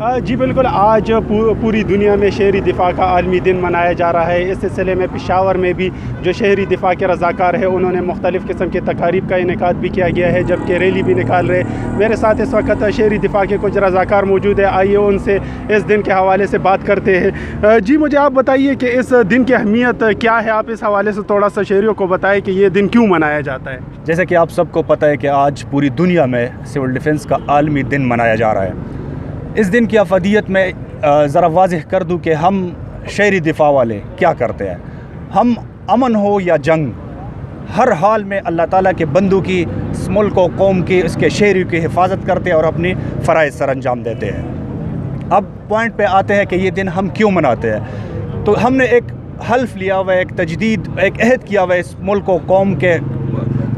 جی بالکل، آج پوری دنیا میں شہری دفاع کا عالمی دن منایا جا رہا ہے۔ اس سلسلے میں پشاور میں بھی جو شہری دفاع کے رضاکار ہیں انہوں نے مختلف قسم کی تقاریب کا انعقاد بھی کیا گیا ہے، جبکہ ریلی بھی نکال رہے۔ میرے ساتھ اس وقت شہری دفاع کے کچھ رضاکار موجود ہیں، آئیے ان سے اس دن کے حوالے سے بات کرتے ہیں۔ جی مجھے آپ بتائیے کہ اس دن کی اہمیت کیا ہے، آپ اس حوالے سے تھوڑا سا شہریوں کو بتائیں کہ یہ دن کیوں منایا جاتا ہے۔ جیسے کہ آپ سب کو پتہ ہے کہ آج پوری دنیا میں سول ڈیفنس کا عالمی دن منایا جا رہا ہے۔ اس دن کی افادیت میں ذرا واضح کر دوں کہ ہم شہری دفاع والے کیا کرتے ہیں۔ ہم امن ہو یا جنگ، ہر حال میں اللہ تعالیٰ کے بندوں کی، اس ملک و قوم کی، اس کے شہریوں کی حفاظت کرتے ہیں اور اپنی فرائض سر انجام دیتے ہیں۔ اب پوائنٹ پہ آتے ہیں کہ یہ دن ہم کیوں مناتے ہیں۔ تو ہم نے ایک حلف لیا ہوا ہے، ایک تجدید، ایک عہد کیا ہوا ہے اس ملک و قوم کے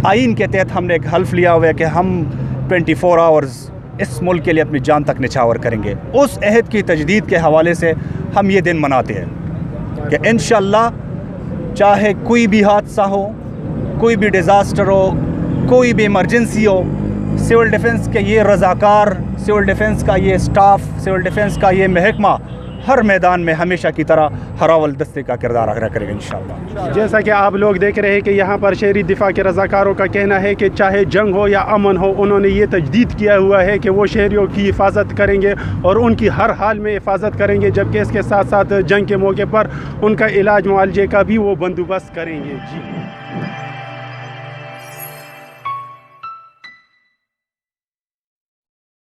آئین کے تحت۔ ہم نے ایک حلف لیا ہوا ہے کہ ہم 24 آورز اس ملک کے لیے اپنی جان تک نچھاور کریں گے۔ اس عہد کی تجدید کے حوالے سے ہم یہ دن مناتے ہیں کہ انشاءاللہ چاہے کوئی بھی حادثہ ہو، کوئی بھی ڈیزاسٹر ہو، کوئی بھی ایمرجنسی ہو، سول ڈیفنس کے یہ رضاکار، سول ڈیفنس کا یہ سٹاف، سول ڈیفنس کا یہ محکمہ ہر میدان میں ہمیشہ کی طرح ہراول دستے کا کردار ادا کرے گا انشاءاللہ۔ جیسا کہ آپ لوگ دیکھ رہے ہیں کہ یہاں پر شہری دفاع کے رضاکاروں کا کہنا ہے کہ چاہے جنگ ہو یا امن ہو، انہوں نے یہ تجدید کیا ہوا ہے کہ وہ شہریوں کی حفاظت کریں گے اور ان کی ہر حال میں حفاظت کریں گے، جبکہ اس کے ساتھ ساتھ جنگ کے موقع پر ان کا علاج معالجے کا بھی وہ بندوبست کریں گے۔ جی